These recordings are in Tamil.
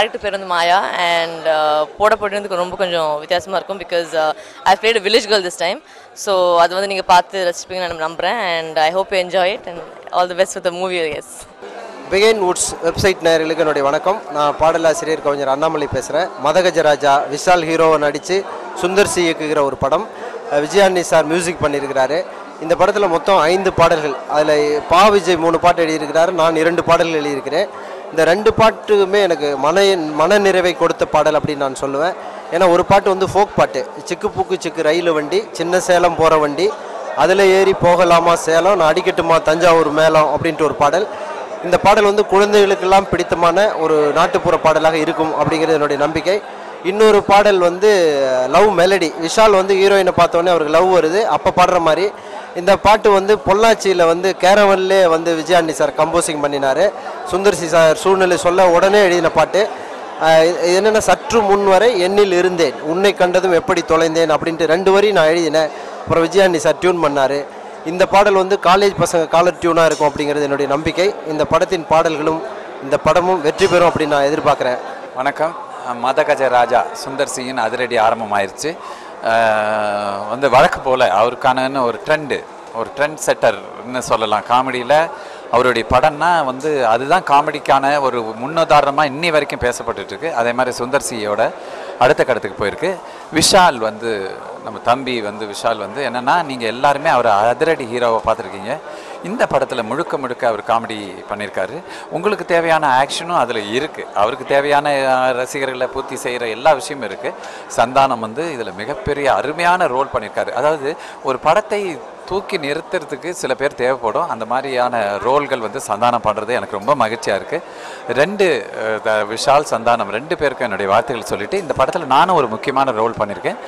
கேரக்டர் பேர் வந்து மாயா அண்ட் போட போட்டிருந்ததுக்கு ரொம்ப கொஞ்சம் வித்தியாசமாக இருக்கும் because I played a village girl this time. So அது வந்து நீங்கள் பார்த்து ரசிப்பீங்கன்னு நான் நம்புகிறேன் and I hope you enjoy it and all the best with the movie. Yes. Behindwoods website நேயர்களுக்கு என்னுடைய வணக்கம். நான் பாடலாசிரியர் கவிஞர் அண்ணாமலை பேசுகிறேன். மதகஜராஜா விஷால் ஹீரோவை நடித்து சுந்தர் சி இயக்குகிற ஒரு படம். விஜயாண்டி சார் மியூசிக் பண்ணியிருக்கிறாரு. இந்த படத்தில் மொத்தம் 5 பாடல்கள். அதில் விஜய் 3 பாட்டு எழுதியிருக்கிறாரு, நான் 2 பாடல்கள் எழுதியிருக்கிறேன். இந்த 2 பாட்டுமே எனக்கு மன நிறைவை கொடுத்த பாடல் அப்படின்னு நான் சொல்லுவேன். ஏன்னா ஒரு பாட்டு வந்து ஃபோக் பாட்டு, சிக்கு பூக்கு சிக்கு ரயில் வண்டி, சின்ன சேலம் போகிற வண்டி, அதில் ஏறி போகலாமா சேலம், நான் அடிக்கட்டுமா தஞ்சாவூர் மேளம் அப்படின்ட்டு ஒரு பாடல். இந்த பாடல் வந்து குழந்தைகளுக்கெல்லாம் பிடித்தமான ஒரு நாட்டுப்புற பாடலாக இருக்கும் அப்படிங்கிறது என்னுடைய நம்பிக்கை. இன்னொரு பாடல் வந்து லவ் மெலடி. விஷால் வந்து ஹீரோயினை பார்த்தோன்னே அவருக்கு லவ் வருது, அப்போ பாடுற மாதிரி. இந்த பாட்டு வந்து பொள்ளாச்சியில் வந்து கேரவன்லே வந்து விஜயாண்டி சார் கம்போசிங் பண்ணினார். சுந்தர்சி சார் சூழ்நிலை சொல்ல உடனே எழுதின பாட்டு. என்னென்ன சற்று முன் வரை எண்ணில் இருந்தேன், உன்னை கண்டதும் எப்படி தொலைந்தேன் அப்படின்ட்டு 2 வரி நான் எழுதினேன். அப்புறம் விஜயாண்டி சார் டியூன் பண்ணார். இந்த பாடல் வந்து காலேஜ் பசங்க காலர் டியூனாக இருக்கும் அப்படிங்கிறது என்னுடைய நம்பிக்கை. இந்த படத்தின் பாடல்களும் இந்த படமும் வெற்றி பெறும் அப்படின்னு நான் எதிர்பார்க்குறேன். வணக்கம். மதகஜராஜா சுந்தர் சியின் அதிரடி ஆரம்பமாயிருச்சு. வந்து வழக்கு போல் அவருக்கான ஒரு ட்ரெண்ட் செட்டர்னு சொல்லலாம். காமெடியில் அவருடைய படம்னா வந்து அதுதான் காமெடிக்கான ஒரு முன்னுதாரணமாக இன்னி வரைக்கும் பேசப்பட்டுருக்கு. அதே மாதிரி சுந்தர் சியோட அடுத்த கட்டத்துக்கு போயிருக்கு. விஷால் வந்து நம்ம தம்பி வந்து விஷால் வந்து என்னென்னா, நீங்கள் எல்லாருமே அவர் அதிரடி ஹீரோவை பார்த்துருக்கீங்க. இந்த படத்தில் முழுக்க அவர் காமெடி பண்ணியிருக்காரு. உங்களுக்கு தேவையான ஆக்ஷனும் அதில் இருக்குது. அவருக்கு தேவையான ரசிகர்களை பூர்த்தி செய்கிற எல்லா விஷயமும் இருக்குது. சந்தானம் வந்து இதில் மிகப்பெரிய அருமையான ரோல் பண்ணியிருக்காரு. அதாவது ஒரு படத்தை தூக்கி நிறுத்துறதுக்கு சில பேர் தேவைப்படும். அந்த மாதிரியான ரோல்கள் வந்து சந்தானம் பண்ணுறது எனக்கு ரொம்ப மகிழ்ச்சியாக இருக்குது. விஷால் சந்தானம் 2 பேருக்கும் என்னுடைய வார்த்தைகள் சொல்லிவிட்டு, இந்த படத்தில் நானும் ஒரு முக்கியமான ரோல் பண்ணியிருக்கேன்.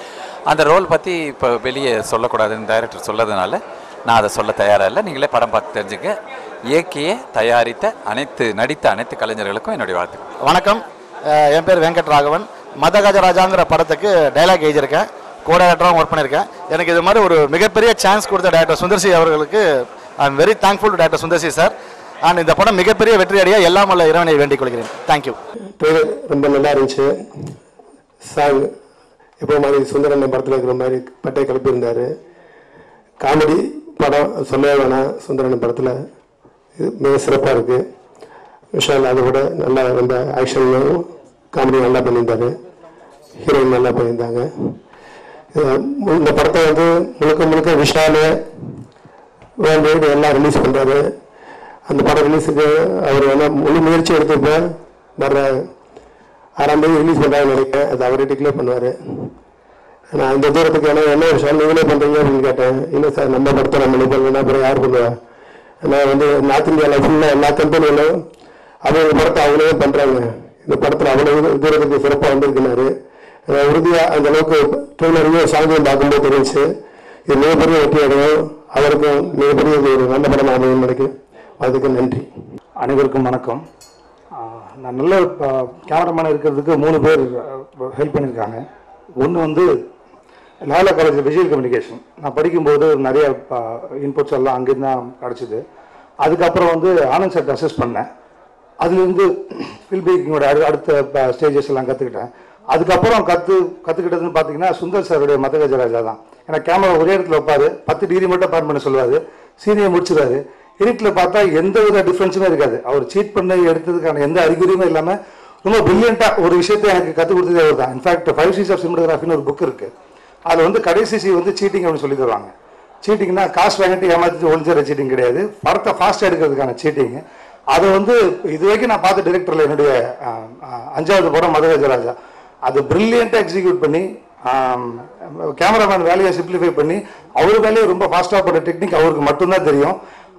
அந்த ரோல் பற்றி இப்போ வெளியே சொல்லக்கூடாதுன்னு டைரக்டர் சொல்லதுனால நான் அதை சொல்ல தயாராக இல்லை. நீங்களே படம் பார்த்து தெரிஞ்சுக்க. இயக்கிய தயாரித்த நடித்த அனைத்து கலைஞர்களுக்கும் என்னுடைய வாழ்த்துக்கள். வணக்கம். என் பேர் வெங்கட்ராகவன். மதகஜராஜாங்கிற படத்துக்கு டைலாக் எழுதியிருக்கேன், கோ-டைரக்டராகவும் ஒர்க் பண்ணியிருக்கேன். எனக்கு இது மாதிரி ஒரு மிகப்பெரிய சான்ஸ் கொடுத்த டைரக்டர் சுந்தர்சி அவர்களுக்கு I am very thankful to director Sundar C sir. And இந்த படம் மிகப்பெரிய வெற்றி அடைய எல்லாம் வல்ல இறைவனை வேண்டிக் கொள்கிறேன். தேங்க்யூ. ரொம்ப நல்லா இருந்துச்சு. சாங் இப்போ மாதிரி சுந்தரன் படத்தில் இருக்கிற மாதிரி பட்டை கிளப்பியிருந்தார். காமெடி படம் சொல்லவே வேணாம். சுந்தரன் படத்தில் இது மிக சிறப்பாக இருக்குது. விஷால் அதை விட நல்லா ரொம்ப ஆக்ஷனும் காமெடி நல்லா பண்ணியிருந்தார். ஹீரோயின் நல்லா பண்ணியிருந்தாங்க. இந்த படத்தை வந்து முழுக்க விஷால் வேண்டிய எல்லாம் ரிலீஸ் பண்ணுறாரு. அந்த படம் ரிலீஸுக்கு அவர் வந்து முழு முயற்சி எடுத்துப்போ வர்ற 6ஆம் தேதி ரிலீஸ் பண்ணுறாங்கன்னு நினைக்கிறேன். அது அவரே டிக்ளேர் பண்ணுவார். நான் இந்த தூரத்துக்கு என்ன விஷயம் நீங்களே பண்ணுறீங்க அப்படின்னு கேட்டேன். இல்லை சார், நம்ம படத்தை நம்ம நினைப்போம், அப்புறம் யார் பண்ணுவேன். நான் வந்து நார்த் இந்தியாவில் ஃபுல்லாக எல்லா கம்பெனிகளும் அவங்க படத்தை அவங்களே பண்ணுறாங்க. இந்த படத்தில் அவ்வளோ தூரத்துக்கு சிறப்பாக வந்திருக்குனாரு. உறுதியாக அந்த அளவுக்கு ட்ரெயிலரையும் சாங்கையும் பார்க்கும்போது தெரிஞ்சு இது மிகப்பெரிய வெற்றி அடையும். அவருக்கும் மிகப்பெரிய ஒரு நல்ல படம் அமையும் நினைக்கிறேன். அதுக்கு நன்றி. அனைவருக்கும் வணக்கம். நான் நல்ல கேமராமேன் இருக்கிறதுக்கு 3 பேர் ஹெல்ப் பண்ணியிருக்காங்க. ஒன்று வந்து லாலா காலேஜில் விஷுவல் கம்யூனிகேஷன் நான் படிக்கும்போது நிறைய இன்புட்ஸ் எல்லாம் அங்கேருந்து தான் கிடச்சிது. அதுக்கப்புறம் வந்து ஆனந்த் சார் அசஸ் பண்ணேன். அதுலேருந்து ஃபில்ம் மேக்கிங்கோட அடுத்த ஸ்டேஜஸ் எல்லாம் கற்றுக்கிட்டேன். அதுக்கப்புறம் கற்றுக்கிட்டதுன்னு பார்த்தீங்கன்னா சுந்தர் சாருடைய மதகஜராஜா தான். ஏன்னா கேமரா ஒரே இடத்துல வைப்பார், 10 டிகிரி மட்டும் பான் பண்ண சொல்லுவார், சீனியை முடிச்சுருவார். எடிட்டில் பார்த்தா எந்த வித டிஃப்ரென்ஸுமே இருக்காது. அவர் சீட் பண்ண எடுத்ததுக்கான எந்த அறிகுறியுமே இல்லாமல் ரொம்ப பிரில்லியண்ட்டாக ஒரு விஷயத்தை எனக்கு கற்றுக் கொடுத்ததே அவர் தான். இன்ஃபேக்ட் 5 C's ஆஃப் சினிமோகிராஃபின்னு ஒரு புக் இருக்குது. அதில் வந்து கடைசி சி வந்து சீட்டிங் அப்படின்னு சொல்லி தருவாங்க. சீட்டிங்னா காசு வாங்கிட்டு ஏமாற்றிட்டு ஒழிஞ்சிற சீட்டிங் கிடையாது, படத்தை ஃபாஸ்ட்டாக எடுக்கிறதுக்கான சீட்டிங். அதை வந்து இது வரைக்கும் நான் பார்த்த டிரெக்டரில் என்னுடைய 5வது படம் மதகஜராஜா. அதை பிரில்லியண்ட்டாக எக்ஸிக்யூட் பண்ணி கேமராமேன் வேலையை சிம்பிளிஃபை பண்ணி அவர் வேலையை ரொம்ப ஃபாஸ்ட்டாக பண்ண டெக்னிக் அவருக்கு மட்டும்தான் தெரியும்.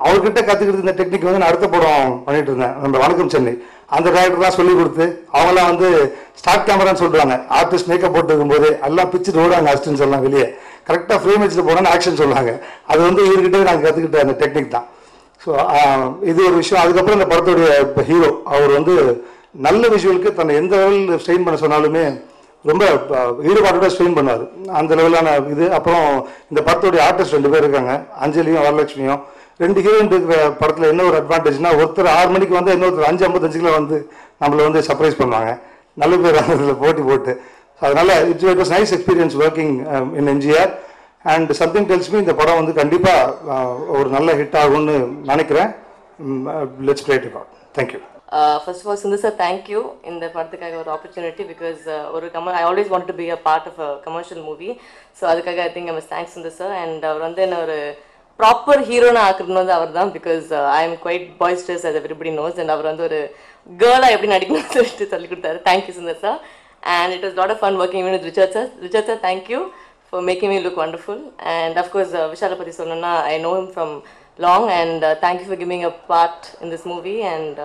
அவர்கிட்ட கற்றுக்கிட்டு இந்த டெக்னிக் வந்து நான் அடுத்த படம் பண்ணிட்டு இருந்தேன், நம்ம வணக்கம் சென்னை. அந்த டைரக்டர்லாம் சொல்லிக் கொடுத்து அவங்களாம் வந்து ஸ்டார்ட் கேமரான்னு சொல்லுவாங்க. ஆர்டிஸ்ட் மேக்கப் போட்டு இருக்கும்போது எல்லாம் பிச்சுட்டு ஓடுவாங்க அசிஸ்டன்ஸ் எல்லாம் வெளியே. கரெக்டாக ஃப்ரேம் வச்சுட்டு போனோன்னு ஆக்ஷன் சொல்லுவாங்க. அது வந்து இவர்கிட்ட நாங்கள் கற்றுக்கிட்ட அந்த டெக்னிக் தான். ஸோ இது ஒரு விஷயம். அதுக்கப்புறம் இந்த படத்துடைய ஹீரோ அவர் வந்து நல்ல விஷுவலுக்கு தன்னை எந்த லெவலில் ஸ்ட்ரெயின் பண்ண சொன்னாலுமே ரொம்ப ஈடுபாட்டோட ஸ்ட்ரெயின் பண்ணுவார். அந்த லெவலான இது. அப்புறம் இந்த படத்துடைய ஆர்டிஸ்ட் 2 பேர் இருக்காங்க, அஞ்சலியும் வரலட்சுமியும். 2 ஹீரோயின் இருக்கிற படத்தில் என்ன ஒரு அட்வான்டேஜ்னா, ஒருத்தர் 6 மணிக்கு வந்து இன்னொருத்தர் 5:55 வந்து நம்மளை வந்து சர்ப்ரைஸ் பண்ணுவாங்க. நல்ல பேர் அதில் போட்டி போட்டு. அதனால் it was nice experience working in MGR. And something tells me இந்த படம் வந்து கண்டிப்பாக ஒரு நல்ல ஹிட் ஆகும்னு நினைக்கிறேன். Let's pray to God. Thank you. First of all, Sundar sir, thank you in the படத்துக்காக ஒரு opportunity because I always wanted to be a part of a commercial movie. So அதுக்காக I think I must thank Sundar sir. And அவர் வந்து என்ன ஒரு ப்ராப்பர் ஹீரோனா ஆக்குறது வந்து அவர் தான். Because I am quite boisterous as everybody knows. And அவர் வந்து ஒரு கேர்ளாக எப்படி நடிக்கணும்னு சொல்லிட்டு சொல்லி கொடுத்தாரு. Thank you Sundar sir. And it was a lot of fun working even with Richard sir. Richard sir, thank you for making me look wonderful. And of course, Vishal பற்றி சொல்லணும்னா I know him from long. And thank you for giving a part in this movie. And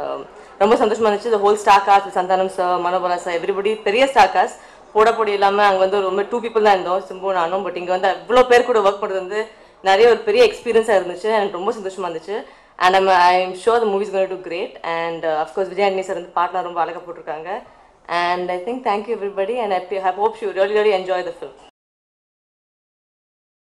ரொம்ப சந்தோஷமாக இருந்துச்சு. the whole star cast, Santhanam sir, Manobala sir, everybody பெரிய ஸ்டார் காஸ்ட். போடப்பொடி இல்லாமல் அங்கே வந்து ரொம்ப 2 people தான் இருந்தோம், சிம்பு நானும். பட் இங்கே வந்து இவ்வளோ பேர் கூட ஒர்க் பண்ணுறது வந்து நிறைய ஒரு பெரிய எக்ஸ்பீரியன்ஸாக இருந்துச்சு. எனக்கு ரொம்ப சந்தோஷமாக இருந்துச்சு. And I'm sure the movies going to great. And of course Vijay Antony sir வந்து பாட்டெலாம் ரொம்ப அழகாக போட்டிருக்காங்க. And I think thank you everybody. And I hope you really enjoy the film.